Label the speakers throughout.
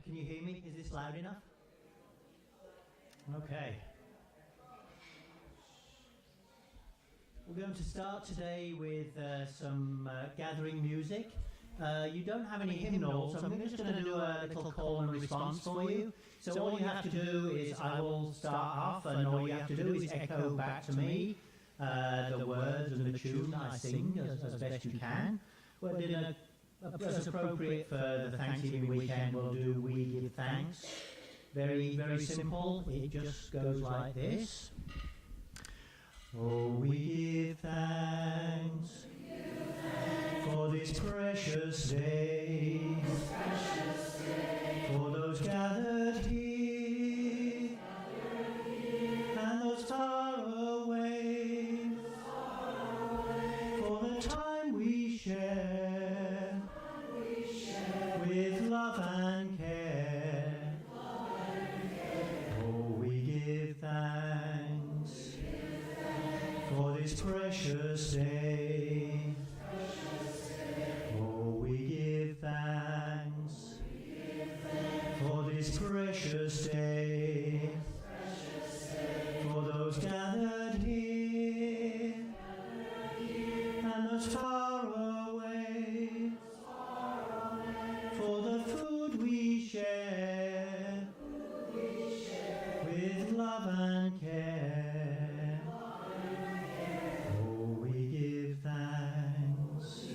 Speaker 1: Can you hear me? Is this loud enough? Okay. We're going to start today with some gathering music. You don't have any hymnals, so I'm just going to do a little call and response for you. So all you have to do is I will start off, and all you have to do is echo back to me the words and the tune I sing as best you can. Well, as appropriate for the Thanksgiving weekend, we'll do We Give Thanks. Very, very simple. It just goes like this. Oh, we give thanks for this precious day, for those gathered here and those far away, for the time we share with love and care. Oh, we give thanks for this precious day. Oh, we give thanks for this precious day, for those gathered here and those far away, for the food we share with love and care. Oh, we give thanks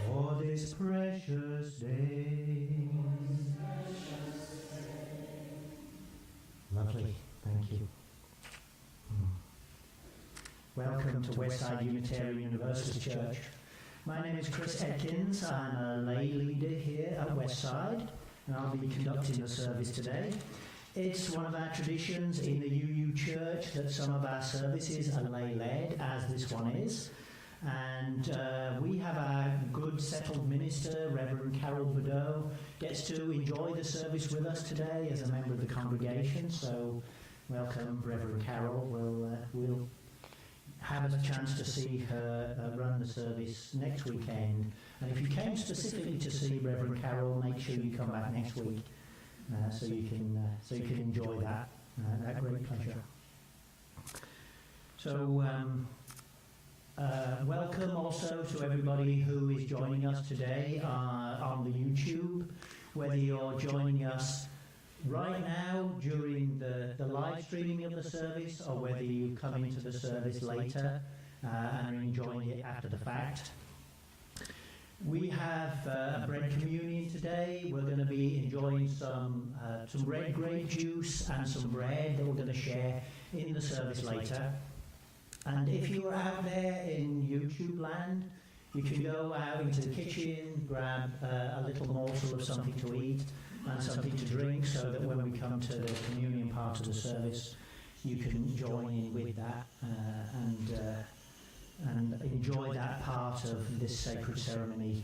Speaker 1: for this precious day. Lovely, thank you. Welcome to Westside Unitarian Universalist Church. My name is Chris Atkins. I'm a lay leader here at Westside, and I'll be conducting the service today. It's one of our traditions in the UU Church that some of our services are lay-led, as this one is. And we have our good settled minister, Reverend Carol Bordeaux, gets to enjoy the service with us today as a member of the congregation. So welcome, Reverend Carol. We'll have a chance to see her run the service next weekend. And if you came specifically to see Reverend Carol, make sure you come back next week so you can enjoy that great pleasure. So welcome also to everybody who is joining us today on the YouTube, whether you're joining us right now during the live streaming of the service, or whether you come into the service later and are enjoying it after the fact. We have a bread communion today. We're going to be enjoying some red grape juice and some bread that we're going to share in the service later. And if you are out there in YouTube land, you can go out into the kitchen, grab a little morsel of something to eat and something to drink, so that when we come to the communion part of the service, you can join in with that and enjoy that part of this sacred ceremony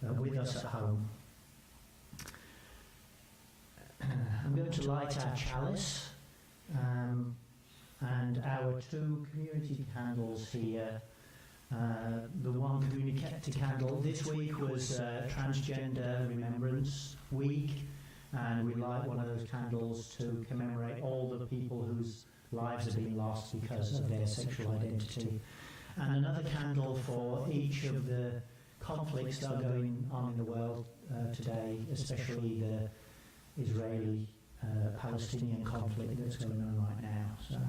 Speaker 1: with us at home. I'm going to light our chalice and our two community candles here. The one community candle this week was Transgender Remembrance Week, and we light one of those candles to commemorate all the people whose lives have been lost because of their sexual identity. And another candle for each of the conflicts that are going on in the world today, especially the Israeli-Palestinian conflict that's going on right now. So.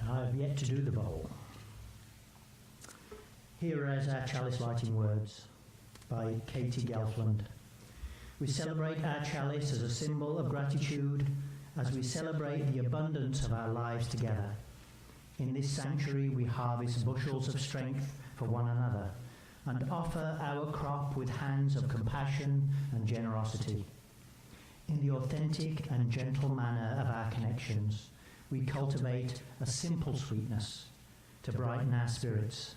Speaker 1: I've yet to do the bowl. Here is our chalice lighting words by Katie Gelfland. We celebrate our chalice as a symbol of gratitude as we celebrate the abundance of our lives together. In this sanctuary we harvest bushels of strength for one another and offer our crop with hands of compassion and generosity. In the authentic and gentle manner of our connections, we cultivate a simple sweetness to brighten our spirits.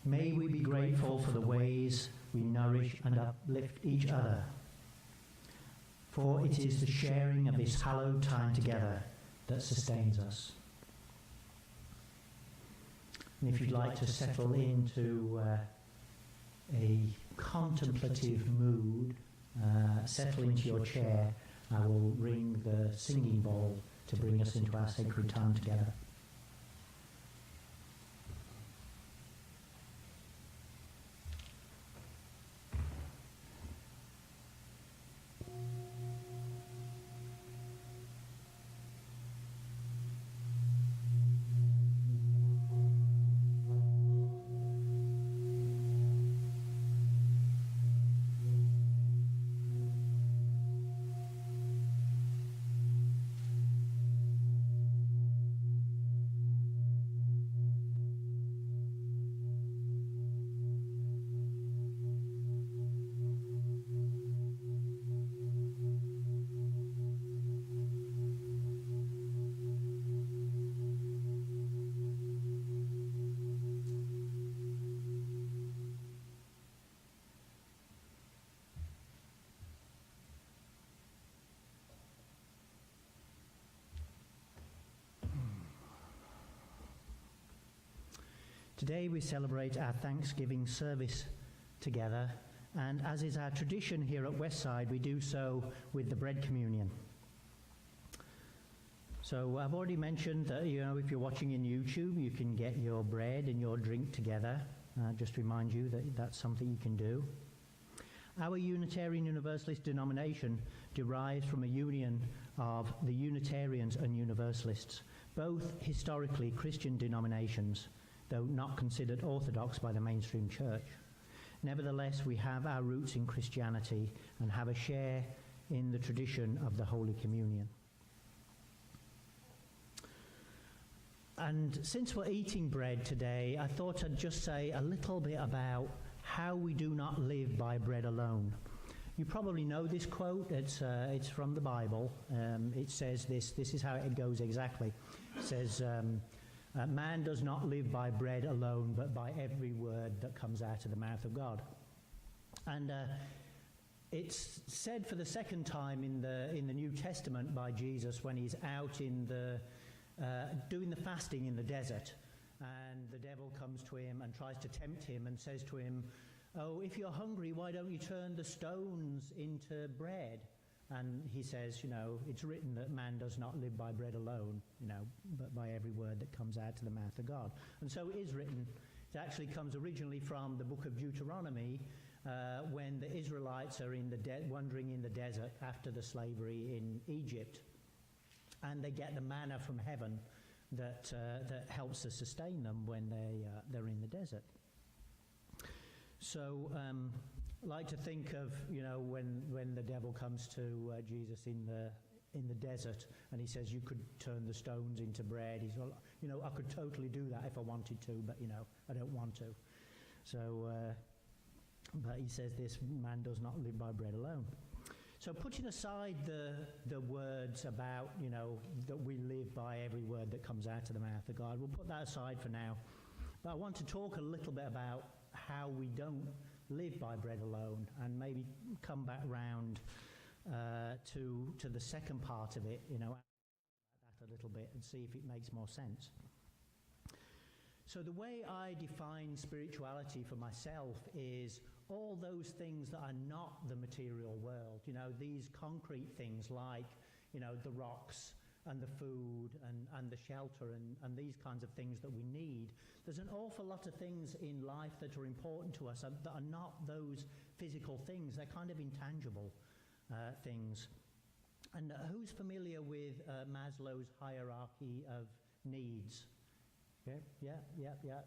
Speaker 1: May we be grateful for the ways we nourish and uplift each other, for it is the sharing of this hallowed time together that sustains us. And if you'd like to settle into a contemplative mood, settle into your chair, I will ring the singing bowl to bring us into our sacred time together. Today we celebrate our Thanksgiving service together, and as is our tradition here at Westside, we do so with the bread communion. So I've already mentioned that, if you're watching in YouTube, you can get your bread and your drink together. Just to remind you that that's something you can do. Our Unitarian Universalist denomination derives from a union of the Unitarians and Universalists, both historically Christian denominations, though not considered orthodox by the mainstream church. Nevertheless, we have our roots in Christianity and have a share in the tradition of the Holy Communion. And since we're eating bread today, I thought I'd just say a little bit about how we do not live by bread alone. You probably know this quote. It's from the Bible. It says this is how it goes exactly. It says, man does not live by bread alone, but by every word that comes out of the mouth of God. And it's said for the second time in the New Testament by Jesus when he's out in the doing the fasting in the desert, and the devil comes to him and tries to tempt him and says to him, "Oh, if you're hungry, why don't you turn the stones into bread?" And he says, it's written that man does not live by bread alone, but by every word that comes out of the mouth of God. And so it is written. It actually comes originally from the book of Deuteronomy, when the Israelites are wandering in the desert after the slavery in Egypt. And they get the manna from heaven that helps to sustain them when they're in the desert. So I like to think of, when the devil comes to Jesus in the desert and he says, you could turn the stones into bread. He's, well, I could totally do that if I wanted to, but, I don't want to. So, but he says this, man does not live by bread alone. So putting aside the words about, that we live by every word that comes out of the mouth of God, we'll put that aside for now. But I want to talk a little bit about how we don't live by bread alone, and maybe come back round to the second part of it, that a little bit and see if it makes more sense. So the way I define spirituality for myself is all those things that are not the material world, these concrete things like, the rocks and the food and the shelter and these kinds of things that we need. There's an awful lot of things in life that are important to us that are not those physical things. They're kind of intangible things. And who's familiar with Maslow's hierarchy of needs? Yeah.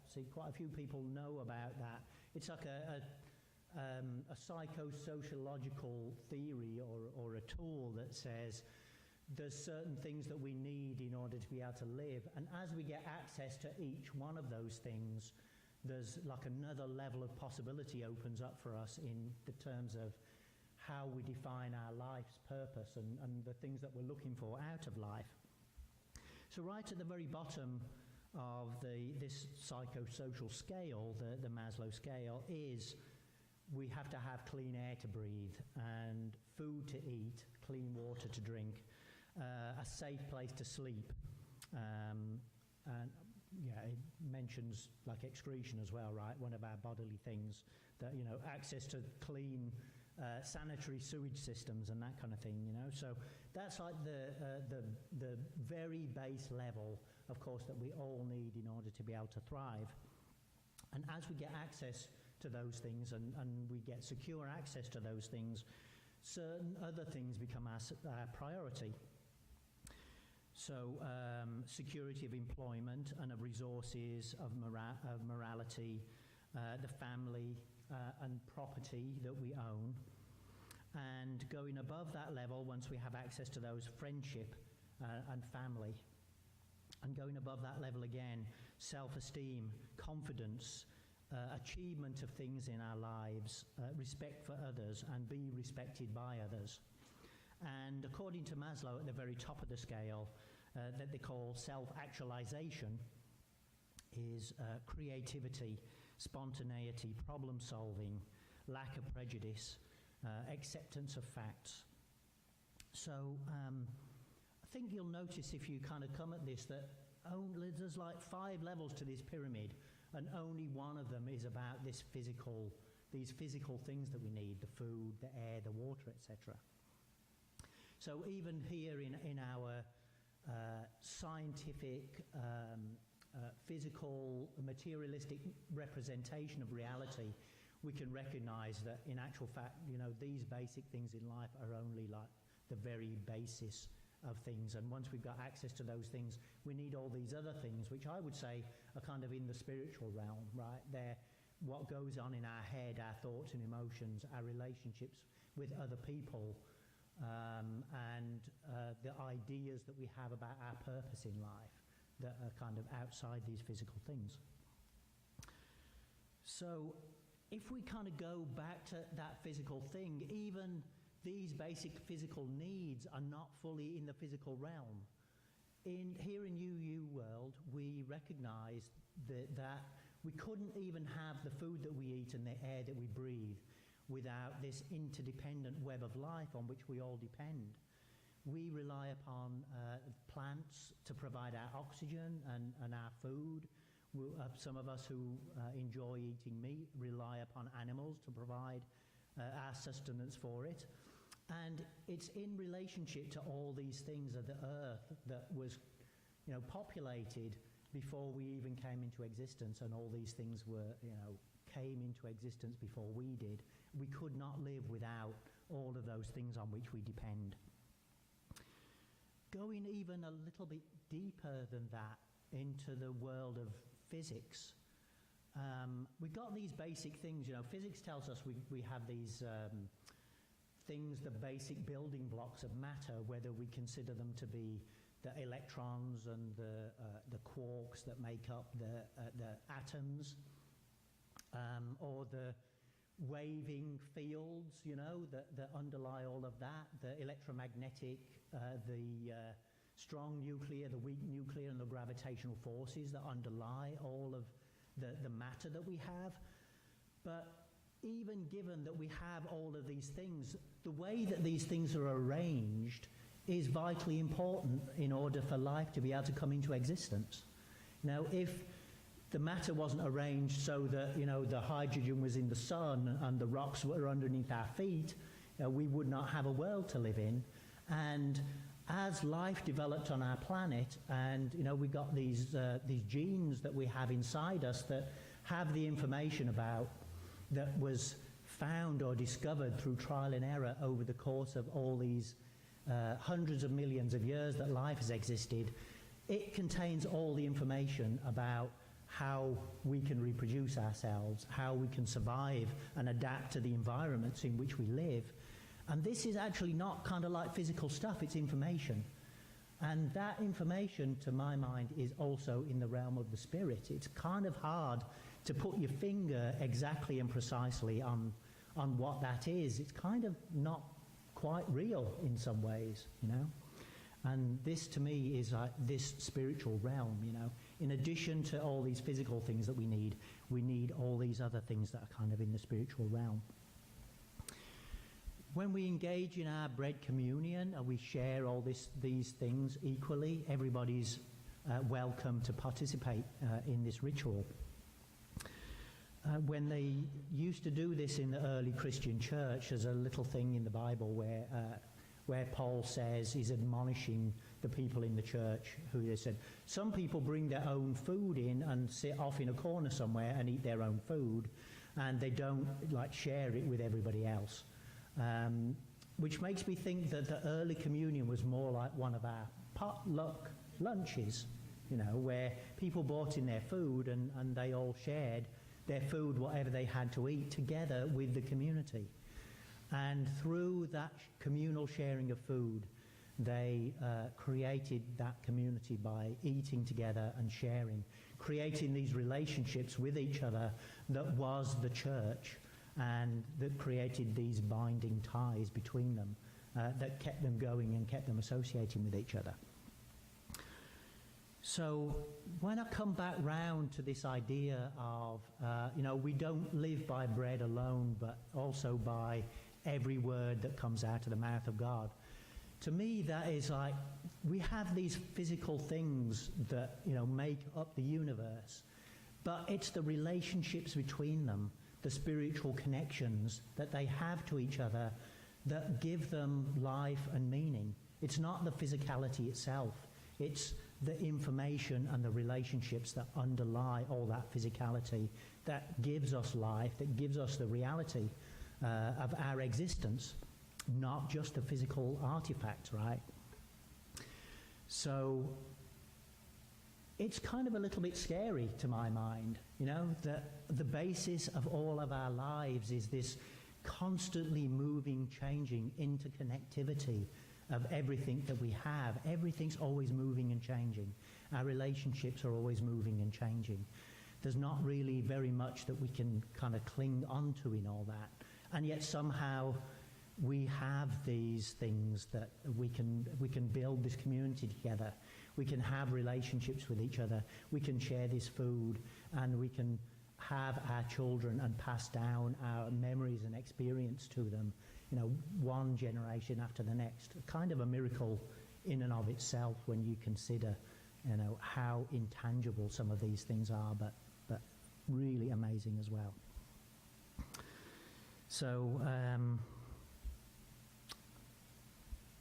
Speaker 1: See, quite a few people know about that. It's like a psychosociological theory or a tool that says there's certain things that we need in order to be able to live, and as we get access to each one of those things, there's like another level of possibility opens up for us in the terms of how we define our life's purpose and the things that we're looking for out of life. So right at the very bottom of this psychosocial scale, the Maslow scale, is we have to have clean air to breathe and food to eat, clean water to drink, a safe place to sleep, and yeah, it mentions like excretion as well, right? One of our bodily things, that, you know, access to clean sanitary sewage systems and that kind of thing, you know. So that's like the very base level, of course, that we all need in order to be able to thrive. And as we get access to those things and we get secure access to those things, certain other things become our priority. So security of employment and of resources, of morality, the family and property that we own. And going above that level, once we have access to those, friendship and family. And going above that level again, self-esteem, confidence, achievement of things in our lives, respect for others, and be respected by others. And according to Maslow, at the very top of the scale, that they call self-actualization, is creativity, spontaneity, problem-solving, lack of prejudice, acceptance of facts. So I think you'll notice if you kind of come at this that there's like 5 levels to this pyramid, and only one of them is about these physical things that we need, the food, the air, the water, etc. So even here in our scientific, physical, materialistic representation of reality, we can recognize that in actual fact, you know, these basic things in life are only like the very basis of things. And once we've got access to those things, we need all these other things, which I would say are kind of in the spiritual realm, right? They're what goes on in our head, our thoughts and emotions, our relationships with other people, and the ideas that we have about our purpose in life that are kind of outside these physical things. So if we kind of go back to that physical thing, even these basic physical needs are not fully in the physical realm. Here in UU World, we recognize that we couldn't even have the food that we eat and the air that we breathe without this interdependent web of life on which we all depend. We rely upon plants to provide our oxygen and our food. Some of us who enjoy eating meat rely upon animals to provide our sustenance for it. And it's in relationship to all these things of the earth that was, you know, populated before we even came into existence, and all these things were, you know, came into existence before we did. We could not live without all of those things on which we depend. Going even a little bit deeper than that into the world of physics, we've got these basic things, you know, physics tells us we have these things, the basic building blocks of matter, whether we consider them to be the electrons and the quarks that make up the atoms, or the waving fields, you know, that underlie all of that, the electromagnetic, the strong nuclear, the weak nuclear, and the gravitational forces that underlie all of the matter that we have. But even given that we have all of these things, the way that these things are arranged is vitally important in order for life to be able to come into existence. Now, if the matter wasn't arranged so that, you know, the hydrogen was in the sun and the rocks were underneath our feet, we would not have a world to live in. And as life developed on our planet, and, you know, we got these genes that we have inside us that have the information about that was found or discovered through trial and error over the course of all these hundreds of millions of years that life has existed. It contains all the information about how we can reproduce ourselves, how we can survive and adapt to the environments in which we live. And this is actually not kind of like physical stuff, it's information. And that information, to my mind, is also in the realm of the spirit. It's kind of hard to put your finger exactly and precisely on on what that is, it's kind of not quite real in some ways, you know. And this to me is like this spiritual realm, you know. In addition to all these physical things that we need all these other things that are kind of in the spiritual realm. When we engage in our bread communion and we share all these things equally, everybody's welcome to participate in this ritual. When they used to do this in the early Christian church, there's a little thing in the Bible where Paul says he's admonishing the people in the church who they said, some people bring their own food in and sit off in a corner somewhere and eat their own food, and they don't like share it with everybody else. Which makes me think that the early communion was more like one of our potluck lunches, you know, where people brought in their food and they all shared their food, whatever they had to eat, together with the community. And through that communal sharing of food, they created that community by eating together and sharing, creating these relationships with each other that was the church, and that created these binding ties between them that kept them going and kept them associating with each other. So when I come back round to this idea of, you know, we don't live by bread alone, but also by every word that comes out of the mouth of God. To me, that is like, we have these physical things that, you know, make up the universe, but it's the relationships between them, the spiritual connections that they have to each other that give them life and meaning. It's not the physicality itself. It's the information and the relationships that underlie all that physicality that gives us life, that gives us the reality of our existence, not just a physical artifact, right? So it's kind of a little bit scary to my mind, you know, that the basis of all of our lives is this constantly moving, changing interconnectivity of everything that we have. Everything's always moving and changing. Our relationships are always moving and changing. There's not really very much that we can kind of cling onto in all that. And yet somehow we have these things that we can build this community together. We can have relationships with each other. We can share this food, and we can have our children and pass down our memories and experience to them, you know, one generation after the next. Kind of a miracle in and of itself when you consider, you know, how intangible some of these things are, but really amazing as well. So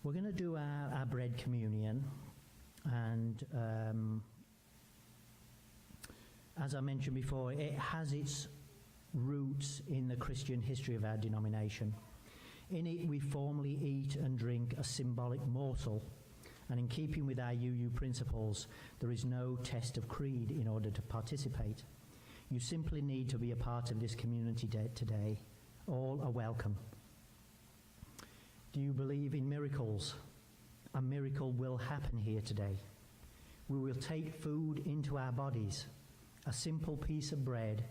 Speaker 1: we're going to do our bread communion, and as I mentioned before, it has its roots in the Christian history of our denomination. In it, we formally eat and drink a symbolic morsel, and in keeping with our UU principles, there is no test of creed in order to participate. You simply need to be a part of this community today. All are welcome. Do you believe in miracles? A miracle will happen here today. We will take food into our bodies, a simple piece of bread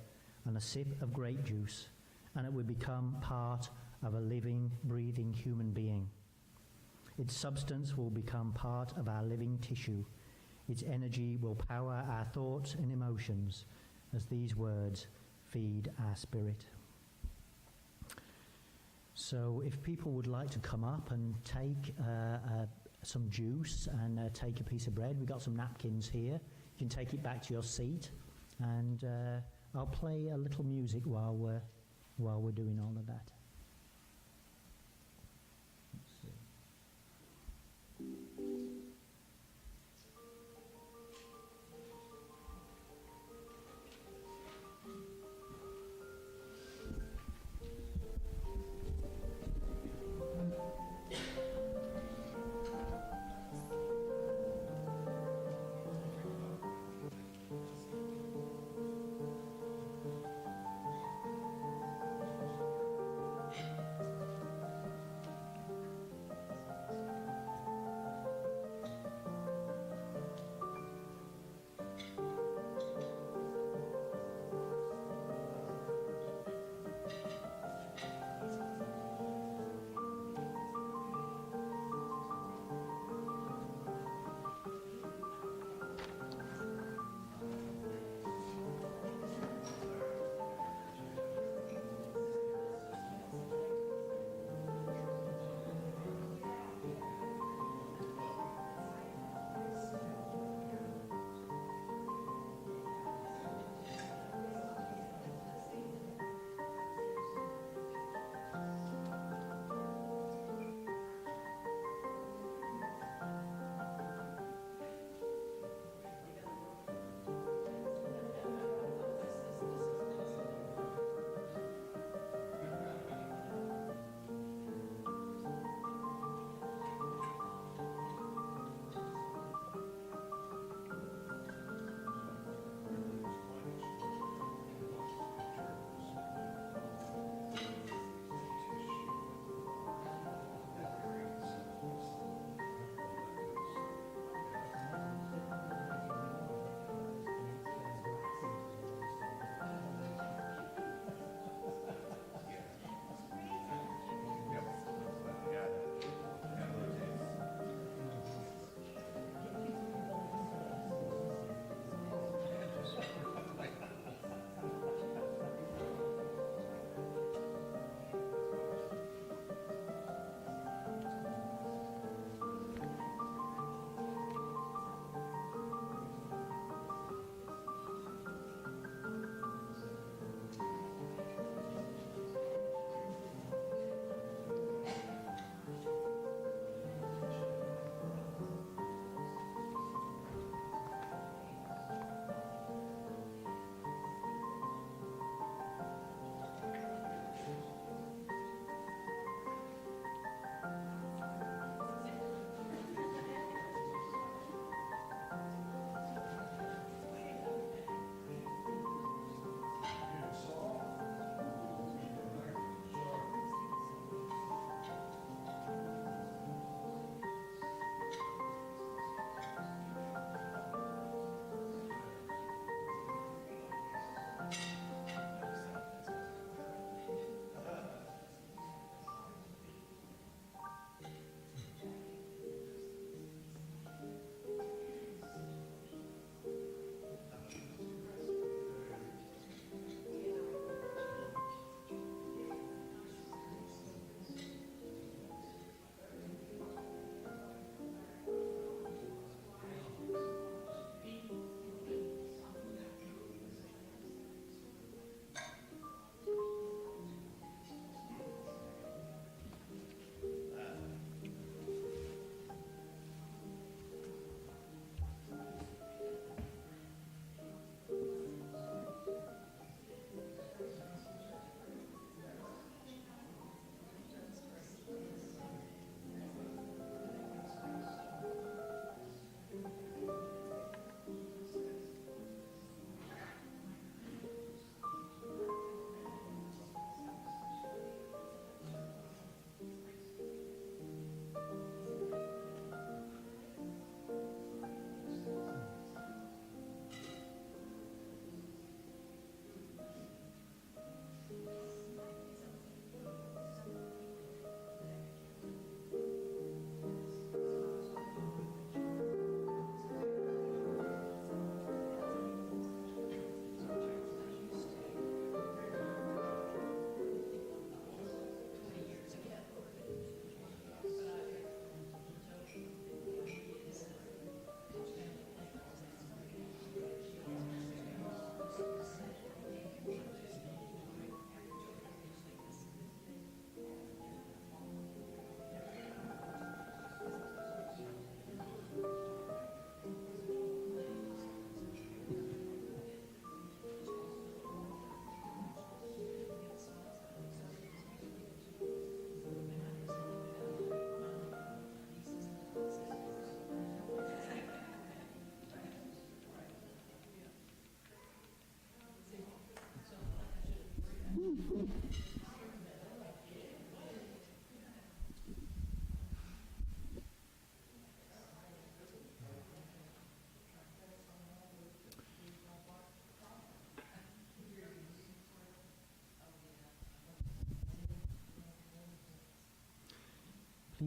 Speaker 1: and a sip of grape juice, and it will become part of a living, breathing human being. Its substance will become part of our living tissue. Its energy will power our thoughts and emotions as these words feed our spirit. So if people would like to come up and take some juice and take a piece of bread, we've got some napkins here. You can take it back to your seat, and I'll play a little music while we're doing all of that.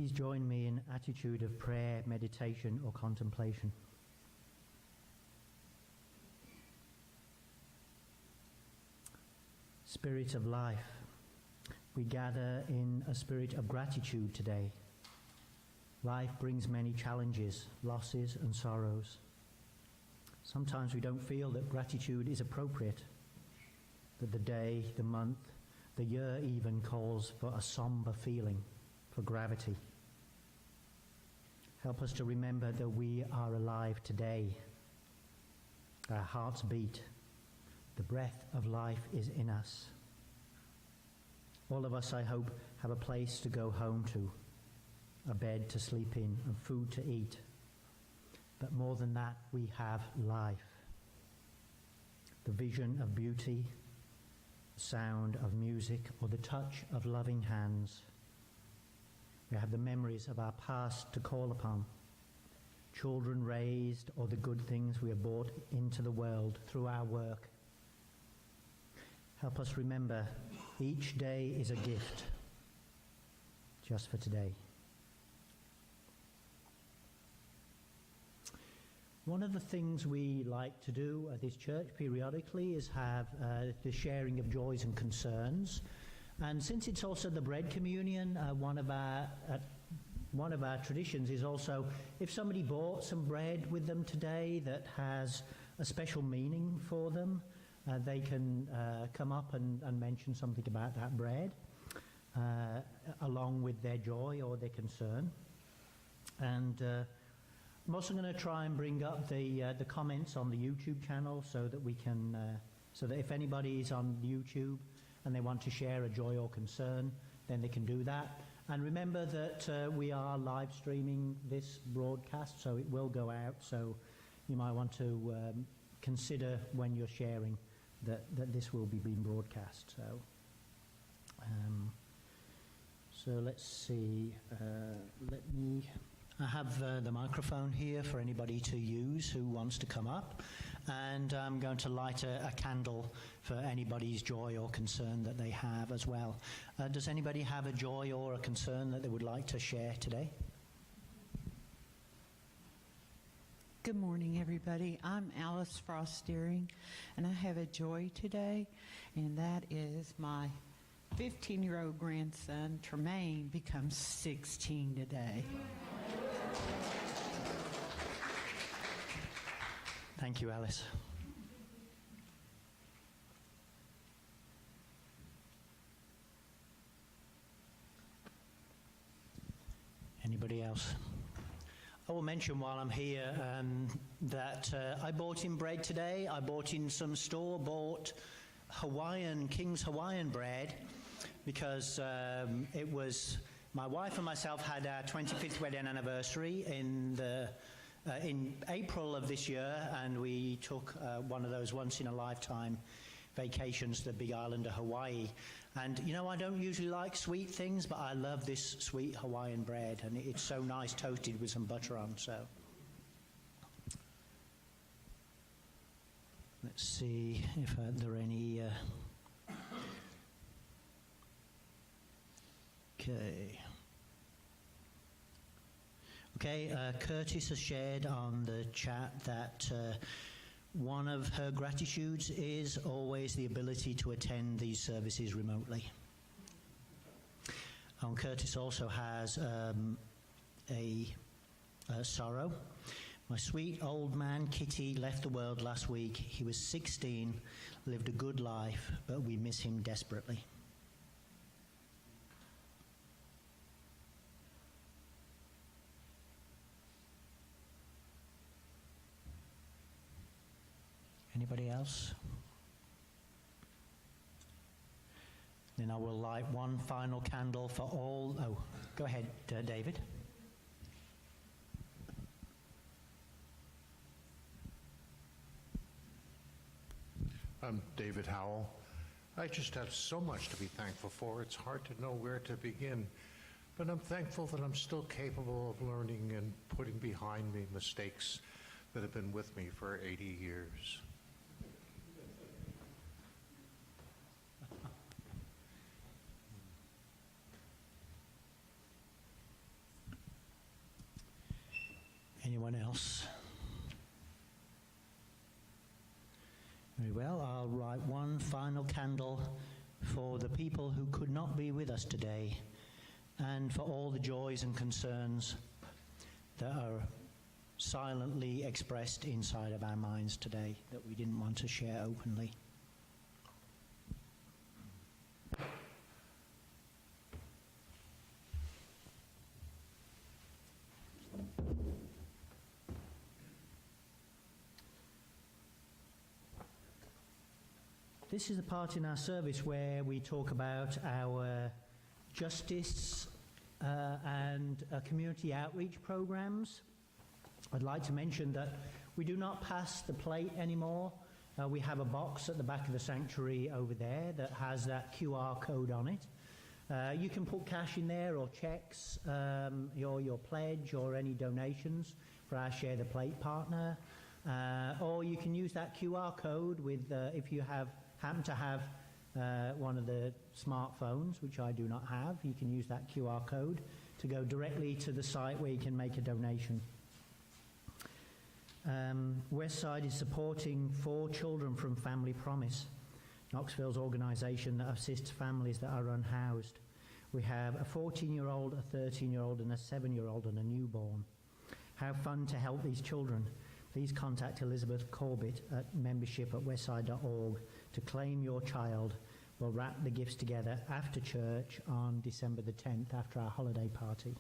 Speaker 1: Please join me in attitude of prayer, meditation, or contemplation. Spirit of life, we gather in a spirit of gratitude today. Life brings many challenges, losses, and sorrows. Sometimes we don't feel that gratitude is appropriate, that the day, the month, the year even calls for a somber feeling, for gravity. Help us to remember that we are alive today. Our hearts beat. The breath of life is in us. All of us, I hope, have a place to go home to, a bed to sleep in, and food to eat. But more than that, we have life. The vision of beauty, the sound of music, or the touch of loving hands. We have the memories of our past to call upon, children raised, or the good things we have brought into the world through our work. Help us remember each day is a gift, just for today. One of the things we like to do at this church periodically is have the sharing of joys and concerns. And since it's also the bread communion, one of our traditions is also, if somebody bought some bread with them today that has a special meaning for them, they can come up and mention something about that bread, along with their joy or their concern. And I'm also going to try and bring up the comments on the YouTube channel so that we can, so that if anybody is on YouTube and they want to share a joy or concern, then they can do that. And remember that we are live streaming this broadcast, so it will go out. So you might want to consider when you're sharing that this will be being broadcast. So let's see. I have the microphone here for anybody to use who wants to come up, and I'm going to light a candle for anybody's joy or concern that they have as well. Does anybody have a joy or a concern that they would like to share today?
Speaker 2: Good morning, everybody. I'm Alice Frost-Steering, and I have a joy today, and that is my 15-year-old grandson, Tremaine, becomes 16 today.
Speaker 1: Thank you, Alice. Anybody else? I will mention while I'm here that I bought in bread today. I bought in some store-bought King's Hawaiian bread because it was, my wife and myself had our 25th wedding anniversary in April of this year, and we took one of those once-in-a-lifetime vacations to the big island of Hawaii. And, you know, I don't usually like sweet things, but I love this sweet Hawaiian bread, and it's so nice toasted with some butter on, so. Let's see if there are any... Okay, Curtis has shared on the chat that one of her gratitudes is always the ability to attend these services remotely. And Curtis also has a sorrow. My sweet old man Kitty left the world last week. He was 16, lived a good life, but we miss him desperately. Anybody else? Then I will light one final candle for all. Oh, go ahead, David.
Speaker 3: I'm David Howell. I just have so much to be thankful for. It's hard to know where to begin. But I'm thankful that I'm still capable of learning and putting behind me mistakes that have been with me for 80 years.
Speaker 1: Anyone else? Very well, I'll light one final candle for the people who could not be with us today, and for all the joys and concerns that are silently expressed inside of our minds today that we didn't want to share openly. This is the part in our service where we talk about our justice and community outreach programs. I'd like to mention that we do not pass the plate anymore. We have a box at the back of the sanctuary over there that has that QR code on it. You can put cash in there, or checks, your pledge, or any donations for our Share the Plate partner. Or you can use that QR code with, if you happen to have one of the smartphones, which I do not have, you can use that QR code to go directly to the site where you can make a donation. Westside is supporting 4 children from Family Promise, Knoxville's organisation that assists families that are unhoused. We have a 14-year-old, a 13-year-old and a 7-year-old and a newborn. Have fun to help these children. Please contact Elizabeth Corbett at membership@westside.org to claim your child. We'll wrap the gifts together after church on December the 10th, after our holiday party.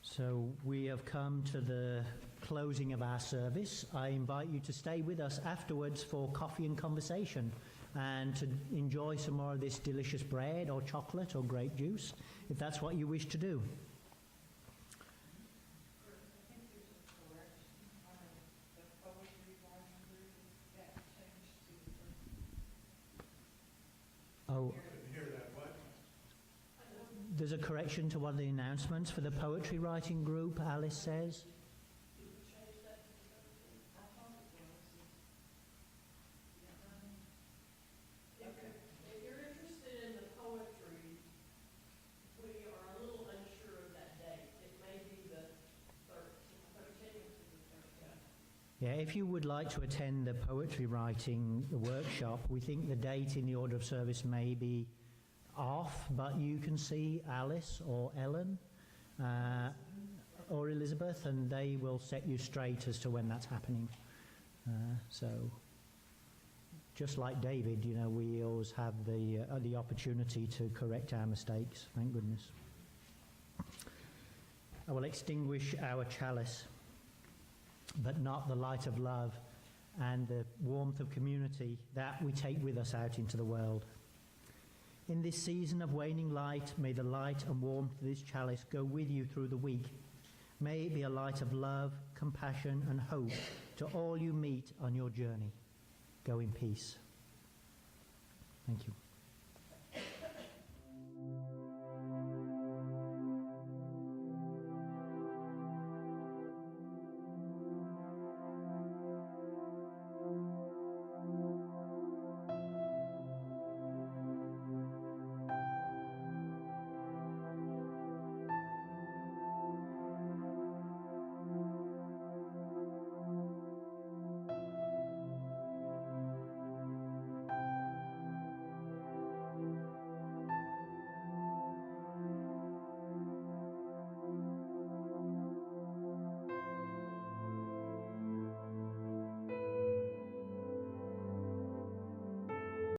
Speaker 1: So we have come to the closing of our service. I invite you to stay with us afterwards for coffee and conversation, and to enjoy some more of this delicious bread or chocolate or grape juice, if that's what you wish to do. Oh, there's a correction to one of the announcements for the poetry writing group, Alice says.
Speaker 4: If you're interested in the poetry, we are a little unsure of that date. It may be the 13th to the 13th.
Speaker 1: Yeah, if you would like to attend the poetry writing workshop, we think the date in the order of service may be off, but you can see Alice or Ellen or Elizabeth, and they will set you straight as to when that's happening. So, just like David, you know, we always have the opportunity to correct our mistakes, thank goodness. I will extinguish our chalice, but not the light of love and the warmth of community that we take with us out into the world. In this season of waning light, may the light and warmth of this chalice go with you through the week. May it be a light of love, compassion and hope to all you meet on your journey. Go in peace. Thank you.